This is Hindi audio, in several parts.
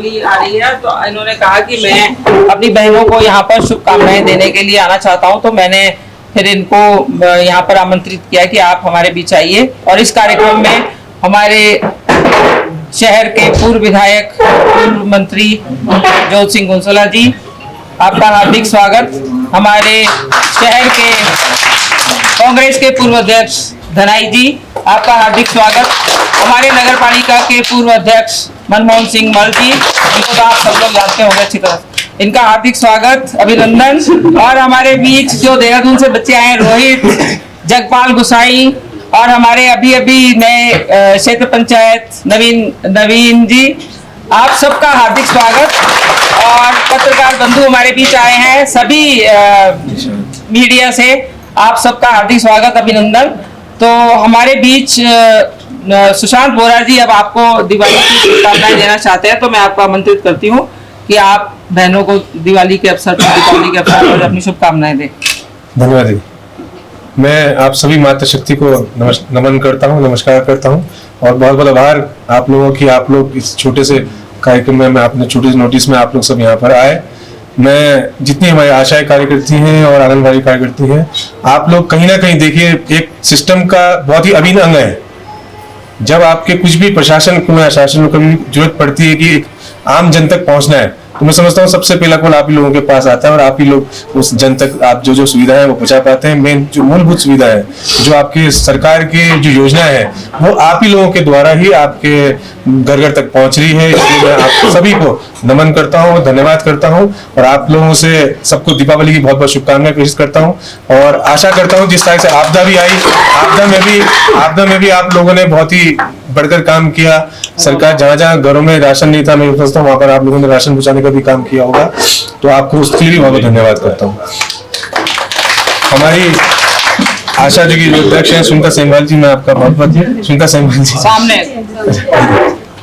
दीपावली आ रही है, तो इन्होंने कहा कि मैं अपनी बहनों को यहाँ पर शुभकामनाएं देने के लिए आना चाहता हूँ, तो मैंने फिर इनको यहाँ पर आमंत्रित किया कि आप हमारे बीच आइए। और इस कार्यक्रम में हमारे शहर के पूर्व विधायक, पूर्व मंत्री जोत सिंह गुंसोला जी, आपका हार्दिक स्वागत। हमारे शहर के कांग्रेस के पूर्व अध्यक्ष धनाई जी, आपका हार्दिक स्वागत। हमारे नगर पालिका के पूर्व अध्यक्ष मनमोहन सिंह मल जी, इनको तो आप सब लोग जानते होंगे अच्छी तरह, इनका हार्दिक स्वागत, अभिनंदन। और हमारे बीच जो देहरादून से बच्चे आए, रोहित, जगपाल गुसाई, और हमारे अभी अभी नए क्षेत्र पंचायत नवीन जी, आप सबका हार्दिक स्वागत। और पत्रकार बंधु हमारे बीच आए हैं, सभी मीडिया से आप सबका हार्दिक स्वागत, अभिनंदन। तो हमारे बीच सुशांत बोरा जी अब आपको दिवाली की शुभकामनाएं देना चाहते हैं, तो मैं आपको आमंत्रित करती हूँ कि आप बहनों को दिवाली के अवसर पर, दीपावली के अवसर पर अपनी शुभकामनाएं दें। धन्यवाद जी। मैं आप सभी माता शक्ति को नमन करता हूँ, नमस्कार करता हूँ, और बहुत बहुत आभार आप लोगों की, आप लोग इस छोटे से कार्यक्रम में, मैं अपने छोटे से नोटिस में आप लोग सब यहाँ पर आए। मैं जितनी हमारी आशाएं कार्यकर्ती हैं और आंगनबाड़ी कार्यकर्ती हैं, आप लोग कहीं ना कहीं देखिए एक सिस्टम का बहुत ही अभिन्न अंग है। जब आपके कुछ भी प्रशासन को या शासन को कभी जरूरत पड़ती है कि आम जन तक पहुंचना है, तो मैं समझता हूँ सबसे पहला कॉल आप ही लोगों के पास आता है, और आप ही लोग उस जन तक आप जो सुविधा है वो पहुंचा पाते हैं। मेन जो मूलभूत सुविधा है, जो आपके सरकार की जो योजना है, वो आप ही लोगों के द्वारा ही आपके घर घर तक पहुंच रही है। इसलिए मैं आप सभी को नमन करता हूँ, धन्यवाद करता हूँ, और आप लोगों से सबको दीपावली की बहुत बहुत शुभकामनाएं पेश करता हूँ। और आशा करता हूँ जिस तरह से आपदा भी आई, आपदा में भी आप लोगों ने बहुत ही बढ़कर काम किया। सरकार जहाँ जहाँ घरों में राशन नहीं था, मैं समझता हूँ वहां पर आप लोगों ने राशन पहुंचाने का भी काम किया होगा, तो आपको उसके लिए बहुत धन्यवाद करता हूँ। हमारी आशा जी की जो अध्यक्ष है सुनीता सेमवाल जी, मैं आपका बहुत बहुत, सुनीता सेमवाल जी सामने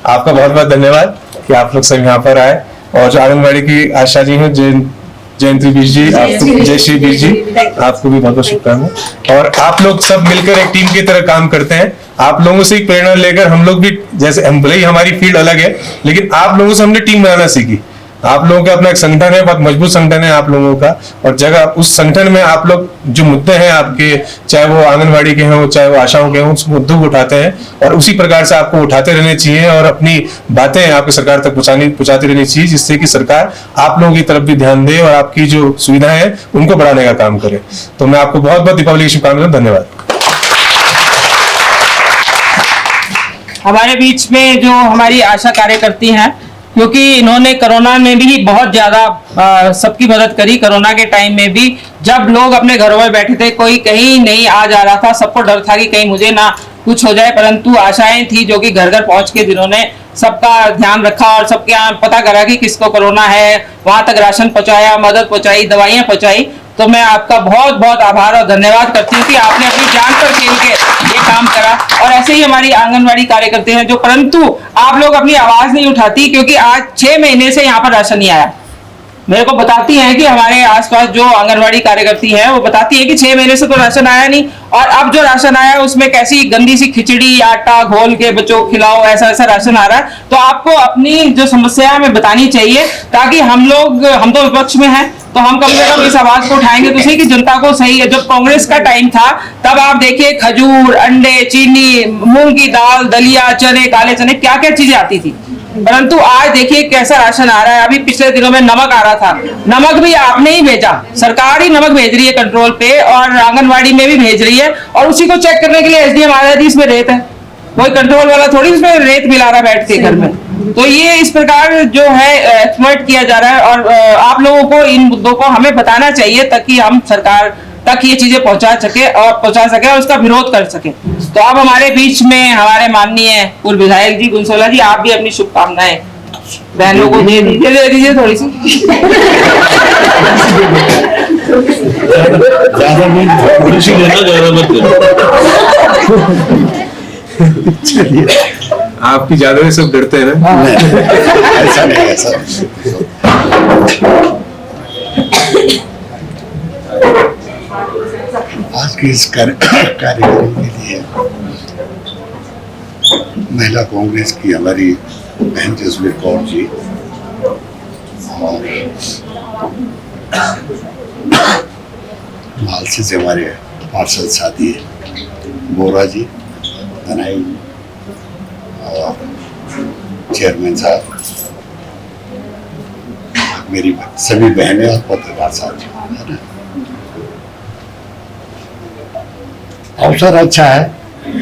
आपका बहुत बहुत धन्यवाद कि आप लोग सब यहाँ पर आए। और जो आंगनबाड़ी की आशा जी हैं, जयंती बीज जी, आपको जयश्री बीज जी, आपको भी बहुत बहुत शुभकामनाएं। और आप लोग सब मिलकर एक टीम की तरह काम करते हैं। आप लोगों से प्रेरणा लेकर हम लोग भी, जैसे भले ही हमारी फील्ड अलग है, लेकिन आप लोगों से हमने टीम बनाना सीखी। आप लोगों का अपना एक संगठन है, बहुत मजबूत संगठन है आप लोगों का, और जगह उस संगठन में आप लोग जो मुद्दे हैं आपके, चाहे वो आंगनबाड़ी के हों, चाहे वो आशाओं के हों, उस मुद्दों को उठाते हैं, और उसी प्रकार से आपको उठाते रहने चाहिए और अपनी बातें आपकी सरकार तक पहुंचाती रहनी चाहिए, जिससे कि सरकार आप लोगों की तरफ भी ध्यान दे और आपकी जो सुविधाएं हैं उनको बढ़ाने का काम करे। तो मैं आपको बहुत बहुत दीपावली की शुभकामनाएं, धन्यवाद। हमारे बीच में जो हमारी आशा कार्यकर्ती हैं, क्योंकि इन्होंने कोरोना में भी बहुत ज्यादा सबकी मदद करी। कोरोना के टाइम में भी जब लोग अपने घरों में बैठे थे, कोई कहीं नहीं आ जा रहा था, सबको डर था कि कहीं मुझे ना कुछ हो जाए, परंतु आशाएं थी जो कि घर घर पहुंच के जिन्होंने सबका ध्यान रखा और सबके यहाँ पता करा कि किसको कोरोना है, वहां तक राशन पहुंचाया, मदद पहुंचाई, दवाइयां पहुंचाई। तो मैं आपका बहुत बहुत आभार और धन्यवाद करती हूँ कि आपने अपनी जान पर खेल के ये काम करा। और ऐसे ही हमारी आंगनबाड़ी कार्यकर्ते हैं जो, परंतु आप लोग अपनी आवाज नहीं उठाती, क्योंकि आज 6 महीने से यहाँ पर राशन नहीं आया। मेरे को बताती हैं कि हमारे आसपास जो आंगनबाड़ी कार्यकर्ती है वो बताती है कि 6 महीने से तो राशन आया नहीं, और अब जो राशन आया है उसमें कैसी गंदी सी खिचड़ी, आटा घोल के बच्चों को खिलाओ, ऐसा ऐसा राशन आ रहा है। तो आपको अपनी जो समस्या हमें बतानी चाहिए, ताकि हम तो विपक्ष में हैं, तो हम कम से कम इस आवाज को उठाएंगे तो सही कि जनता को सही है। जब कांग्रेस का टाइम था तब आप देखिए खजूर, अंडे, चीनी, मूंग की दाल, दलिया, चने, काले चने, क्या क्या चीजें आती थी, परंतु आज देखिए कैसा राशन आ रहा है। अभी पिछले दिनों में नमक आ रहा था, नमक भी आपने ही भेजा, सरकार ही नमक भेज रही है कंट्रोल पे, और आंगनबाड़ी में भी भेज रही है, और उसी को चेक करने के लिए एसडीएम आ रहा है, इसमें रेत है, कोई कंट्रोल वाला थोड़ी इसमें रेत मिला रहा है बैठ के घर में। तो ये इस प्रकार जो है एक्सप्लॉइट किया जा रहा है, और आप लोगों को इन मुद्दों को हमें बताना चाहिए ताकि हम सरकार तक ये चीजें पहुंचा सके और उसका विरोध कर सके। तो अब हमारे बीच में हमारे माननीय पूर्व विधायक जी गुंसोला जी, आप भी अपनी शुभकामनाएं बहनों को दे दीजिए थोड़ी सी। आपकी ज्यादा में सब डरते हैं ना? ऐसा नहीं, ऐसा आज के इस कार्यक्रम के लिए महिला कांग्रेस की हमारी बहन जसवीर कौर जी मालसी से हमारे पार्षद साथी बोरा जी, धनाई जी और चेयरमैन साहब, मेरी सभी बहनें और पत्रकार साथी, है ना। अवसर अच्छा है,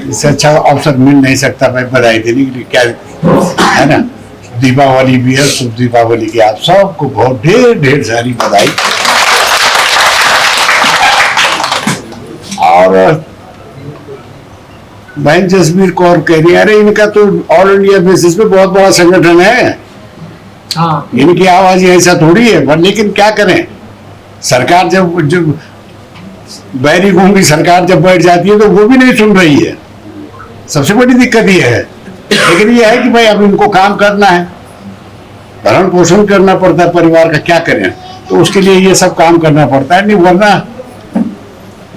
इससे अच्छा अवसर मिल नहीं सकता मैं बधाई देने के लिए, क्या है ना। दीपावली भी है, शुभ दीपावली की आप सबको बहुत ढेर ढेर सारी बधाई। और बहन जसवीर कौर कह रही है, अरे इनका तो ऑल इंडिया बेसिस पे बहुत बड़ा संगठन है, हाँ, इनकी आवाज ऐसा थोड़ी है। पर लेकिन क्या करें, सरकार जब बैरी घूंगी सरकार जब बैठ जाती है तो वो भी नहीं सुन रही है। सबसे बड़ी दिक्कत ये है। लेकिन ये है कि भाई अब इनको काम करना है, भरण पोषण करना पड़ता है परिवार का, क्या करें, तो उसके लिए ये सब काम करना पड़ता है। नहीं वरना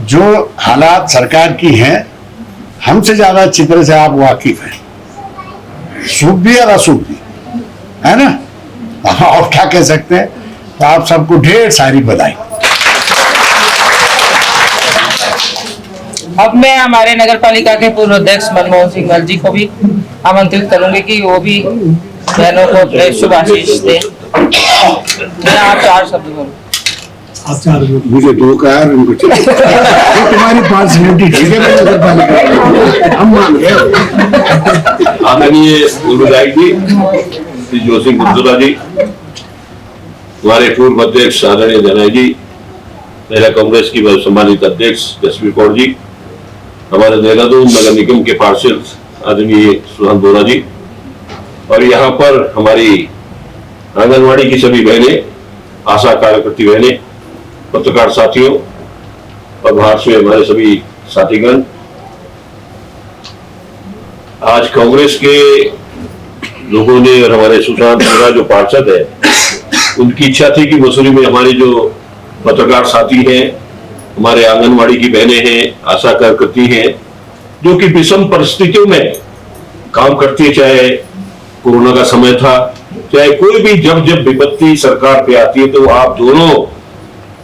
जो हालात सरकार की हैं, हमसे ज्यादा अच्छी तरह से आप वाकिफ हैं, शुभ भी और अशुभ भी, है ना। और क्या कह सकते हैं। तो आप सबको ढेर सारी बधाई। अब मैं हमारे नगर पालिका के पूर्व अध्यक्ष मनमोहन सिंह मल जी को भी आमंत्रित करूंगी कि वो भी बहनों को अपने शुभ आशीष दें। मैं आप 4 शब्द बोलूं। मुझे 2 का है, उनको ठीक है। तुम्हारी पर्सनैलिटी ठीक है, मैं नगर पालिका हम मान गए। आदरणीय विधायक जी श्री जोशी गुप्ता जी, हमारे पूर्व अध्यक्ष आदरणीय धनाई जी, महिला कांग्रेस की सम्मानित अध्यक्ष जसवीर कौर जी, हमारे देहरादून नगर निगम के पार्षद आदरणीय सुशांत बोरा जी, और यहाँ पर हमारी आंगनवाड़ी की सभी बहनें, आशा कार्यकर्ती बहनें, पत्रकार साथियों और बाहर से हमारे सभी साथीगण। आज कांग्रेस के लोगों ने और हमारे सुशांत बोरा जो पार्षद है, उनकी इच्छा थी कि मसूरी में हमारे जो पत्रकार साथी हैं, हमारे आंगनवाड़ी की बहनें हैं, आशा कार्यकर्ती हैं, जो कि विषम परिस्थितियों में काम करती है, चाहे कोरोना का समय था, चाहे कोई भी जब विपत्ति सरकार पे आती है, तो आप दोनों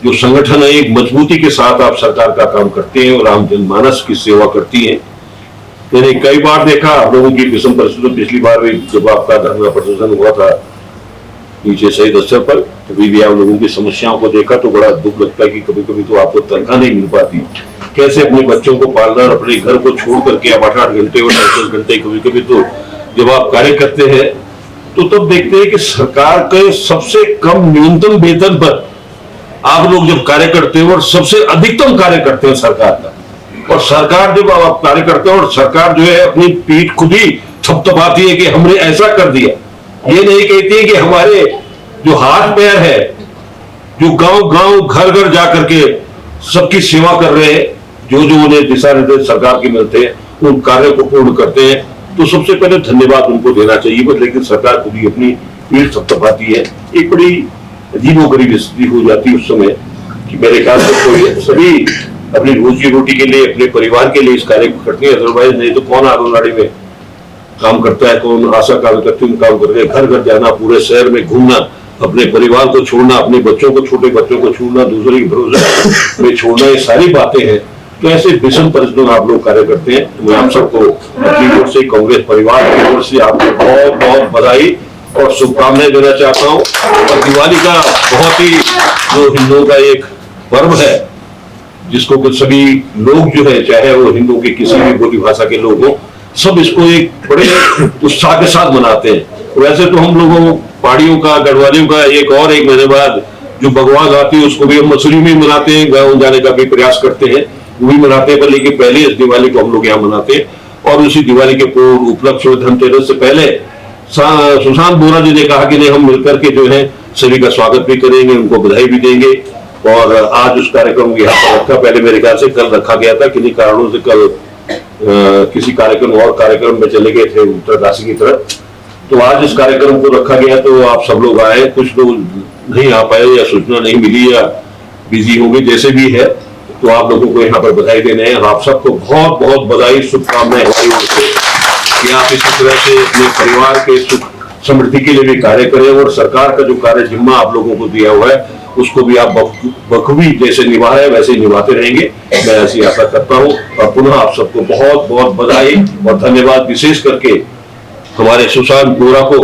जो संगठन है एक मजबूती के साथ आप सरकार का काम करते हैं और आम जनमानस की सेवा करती हैं। मैंने कई बार देखा आप लोगों की विषम परिस्थितियों, पिछली बार भी जब आपका धरना प्रदर्शन हुआ था नीचे शहीद स्थल पर, तभी भी आप लोगों की समस्याओं को देखा तो बड़ा दुख लगता है कि कभी कभी तो आपको तनख्वाह नहीं मिल पाती, कैसे अपने बच्चों को पालना और अपने घर को छोड़ करके आप 8-8 घंटे और 10-10 घंटे कभी कभी तो जब आप कार्य करते हैं तो तब देखते हैं कि सरकार के सबसे कम न्यूनतम वेतन पर आप लोग जब कार्य करते हैं और सबसे अधिकतम कार्य करते हैं सरकार का, और सरकार जब आप कार्य करते हैं और सरकार जो है अपनी पीठ खुद ही थपथपाती है कि हमने ऐसा कर दिया, ये नहीं कहती है कि हमारे जो हाथ पैर है, जो गांव गांव घर घर जा करके सबकी सेवा कर रहे हैं, जो उन्हें दिशा निर्देश सरकार के मिलते हैं उन कार्यों को पूर्ण करते हैं, तो सबसे पहले धन्यवाद उनको देना चाहिए। बस लेकिन सरकार खुद ही अपनी पीठ थपथपाती है, एक बड़ी अजीबोगरीब स्थिति हो जाती है उस समय कि मेरे ख्याल से कोई सभी अपनी रोजी रोटी के लिए, अपने परिवार के लिए इस कार्य को करते हैं, अदरवाइज नहीं तो कौन आंगनबाड़ी में काम करता है, कौन आशा कार्यकर्ती में काम करते हैं, घर घर जाना, पूरे शहर में घूमना, अपने परिवार को छोड़ना, अपने बच्चों को, छोटे बच्चों को छोड़ना, दूसरे के भरोसे में छोड़ना, ये सारी बातें हैं। तो ऐसे विषम परिस्थितियों में आप लोग कार्य करते हैं, तो मैं आप सबको अपनी ओर से, कांग्रेस परिवार की ओर से आपको बहुत बहुत बधाई और शुभकामनाएं देना चाहता हूँ। और दिवाली का बहुत ही जो हिंदुओं का एक पर्व है, जिसको कुछ सभी लोग जो है, चाहे वो हिंदुओं के किसी भी बोली भाषा के लोग हो, सब इसको एक बड़े उत्साह के साथ मनाते हैं। वैसे तो हम लोगों पहाड़ियों का, गढ़वालियों का एक महीने बाद जो बगवास आती है उसको भी हम मसूरी में मनाते हैं, गाँव जाने का भी प्रयास करते हैं, वो भी मनाते हैं, पर लेकिन पहले इस दिवाली को हम लोग यहाँ मनाते हैं। और उसी दिवाली के पूर्व उपलक्ष्य में धनतेरस से पहले सुशांत बोरा जी ने कहा कि नहीं, हम मिलकर के जो है सभी का स्वागत भी करेंगे, उनको बधाई भी देंगे। और आज उस कार्यक्रम को यहाँ पर रखा, पहले मेरे ख्याल से कल रखा गया था, किन्हीं कारणों से कल किसी कार्यक्रम और कार्यक्रम में चले गए थे उत्तरकाशी की तरफ, तो आज इस कार्यक्रम को रखा गया। तो आप सब लोग आए, कुछ लोग नहीं आ पाए या सूचना नहीं मिली या बिजी हो गए, जैसे भी है, तो आप लोगों को यहाँ पर बधाई देने हैं। आप सबको बहुत बहुत बधाई, शुभकामनाएं हमारी ओर से कि आप इसी तरह से अपने परिवार के सुख समृद्धि के लिए भी कार्य करें और सरकार का जो कार्य जिम्मा आप लोगों को दिया हुआ है उसको भी आप बखूबी जैसे निभा रहे हैं वैसे ही निभाते रहेंगे, मैं ऐसी आशा करता हूं। और पुनः आप सबको बहुत बहुत बधाई और धन्यवाद, विशेष करके हमारे सुशांत बोरा को।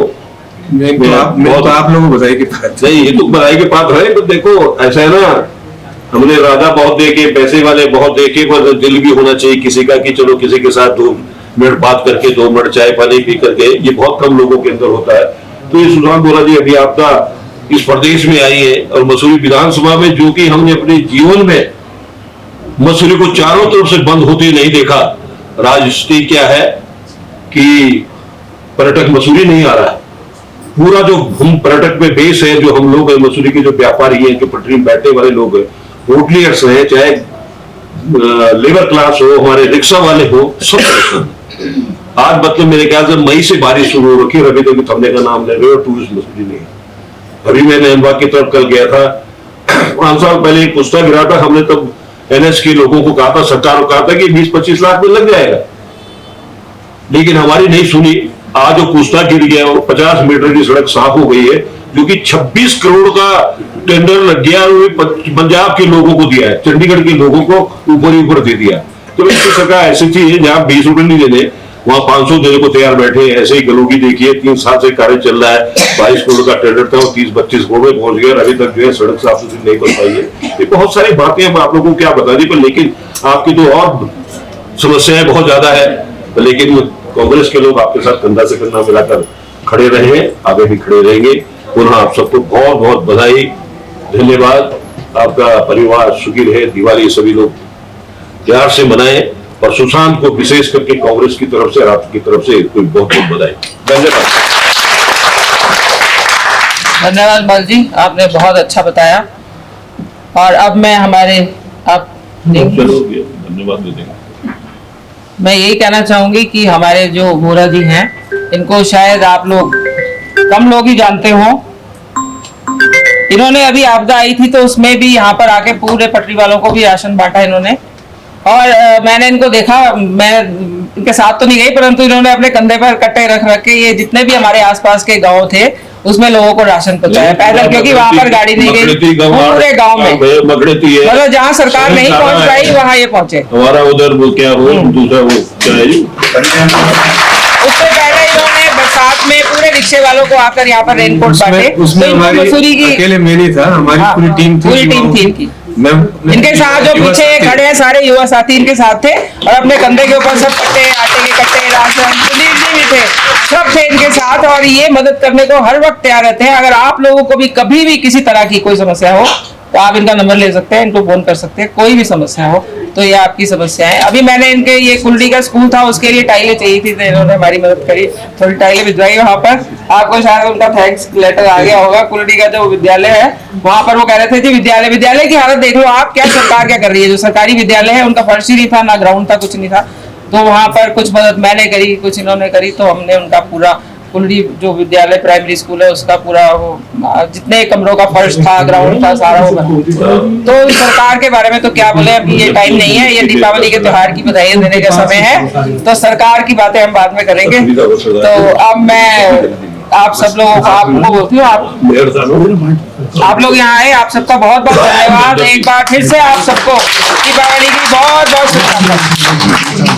आप लोगों को बधाई की बात नहीं, ये तो बधाई की बात है, तो देखो ऐसा है ना, हमने राजा बहुत देखे, पैसे वाले बहुत देखे, पर दिल भी होना चाहिए किसी का कि चलो किसी के साथ 2 मिनट बात करके 2 मिनट चाय पानी पी करके, ये बहुत कम लोगों के अंदर होता है। तो ये सुशांत बोरा जी अभी आपका इस प्रदेश में आई है और मसूरी विधानसभा में, जो कि हमने अपने जीवन में मसूरी को चारों तरफ से बंद होते नहीं देखा। राजनीति क्या है कि पर्यटक मसूरी नहीं आ रहा है, पूरा जो हम पर्यटक में बेस है, जो हम लोग हैं मसूरी के जो व्यापारी हैं, जो पटरी में बैठने वाले लोग हैं, होटलियर्स हैं, चाहे लेबर क्लास हो, हमारे रिक्शा वाले हो, सब परेशान। आज मतलब मेरे ख्याल से मई से बारिश शुरू हो रखी है, अभी तक थमने का नाम ले रहे हो, टूरिस्ट मसूरी नहीं। अभी मैंने अनबाग की तरफ कल गया था, 5 साल पहले कुश्ता गिरा था, हमने तब NH के लोगों को कहा था, सरकार को कहा था कि 20-25 लाख में लग जाएगा, लेकिन हमारी नहीं सुनी। आज वो कुश्ता गिर गया और 50 मीटर की सड़क साफ हो गई है, जो कि 26 करोड़ का टेंडर लग गया, पंजाब के लोगों को दिया है, चंडीगढ़ के लोगों को ऊपर दे दिया। तो इसकी सरकार ऐसी चीज है जहां 20 रुपए नहीं देने, वहां 500 देने को तैयार बैठे हैं। ऐसे ही गलोगी देखिए, 3 साल से कार्य चल रहा है, 22 करोड़ का टेंडर था, 30-32 करोड़ में पहुंच गया, अभी तक जो है सड़क साफ सुथरी नहीं कर पाई है। ये बहुत सारी बातें हम आप लोगों को क्या बता दी, पर लेकिन आपकी तो और समस्याएं बहुत ज्यादा है, लेकिन कांग्रेस के लोग आपके साथ कंधा से कंधा मिलाकर खड़े रहे हैं, आगे भी खड़े रहेंगे। पुनः आप सबको बहुत बहुत बधाई, धन्यवाद। आपका परिवार सुखी रहे, दिवाली सभी लोग प्यार से मनाएं, और सुशांत को विशेष करके कांग्रेस की तरफ से और आपकी तरफ से कोई बहुत बहुत बधाई। धन्यवाद। धन्यवाद बाल जी, आपने बहुत अच्छा बताया। और अब मैं हमारे आप धन्यवाद दे देंगे। मैं यही कहना चाहूंगी कि हमारे जो बोरा जी हैं, इनको शायद आप लोग कम लोग ही जानते हो। इन्होंने अभी आपदा आई थी तो उसमें भी यहाँ पर आके पूरे पटरी वालों को भी राशन बांटा इन्होंने। और मैंने इनको देखा, मैं इनके साथ तो नहीं गई, परंतु इन्होंने अपने कंधे पर कट्टे रख के ये जितने भी हमारे आसपास के गांव थे उसमें लोगों को राशन पहुंचाया पैदल, क्योंकि वहां पर गाड़ी नहीं गई, पूरे गांव में, मतलब जहाँ सरकार नहीं पहुंच पाई वहां ये पहुंचे। हमारा उधर वो क्या हो, दूसरा वो क्या है, उससे पहले इन्होंने बरसात में पूरे रिक्शे वालों को आकर यहाँ पर रेनकोट बांटे। उसमें हमारी अकेले मैं नहीं था, हमारी पूरी टीम थी इनकी। इनके साथ जो पीछे खड़े हैं सारे युवा साथी इनके साथ थे, और अपने कंधे के ऊपर सब कट्टे, आटे के कट्टे, राशन, पुलिस भी थे, सब थे इनके साथ, और ये मदद करने को हर वक्त तैयार रहते हैं। अगर आप लोगों को भी कभी भी किसी तरह की कोई समस्या हो तो आप इनका नंबर ले सकते हैं, इनको फोन कर सकते हैं, कोई भी समस्या हो तो ये आपकी समस्या है। अभी मैंने इनके ये कुलडी का स्कूल था, उसके लिए टाइलें चाहिए थी, तो इन्होंने हमारी मदद करी, थोड़ी टाइलें भिजवाई वहाँ पर। आपको शायद उनका थैंक्स लेटर आ गया होगा। कुलडी का जो विद्यालय है वहाँ पर वो कह रहे थे जी विद्यालय की हालत देख लो आप, क्या सरकार क्या कर रही है। जो सरकारी विद्यालय है उनका फर्श ही नहीं था, ना ग्राउंड था, कुछ नहीं था। तो वहाँ पर कुछ मदद मैंने करी, कुछ इन्होंने करी, तो हमने उनका पूरा कुलडी जो विद्यालय प्राइमरी स्कूल है उसका पूरा वो जितने कमरों का फर्श था, ग्राउंड था, सारा वो बना। तो सरकार के बारे में तो क्या बोले, अभी ये टाइम नहीं है, ये दीपावली के त्योहार की बधाई देने का समय है, तो सरकार की बातें हम बाद में करेंगे। तो अब मैं आप सब लोगों को आपको बोलती हूँ, आप लोग यहाँ आए, आप सबका बहुत बहुत धन्यवाद। एक बार फिर से आप सबको दीपावली की बहुत बहुत शुभकामनाएं।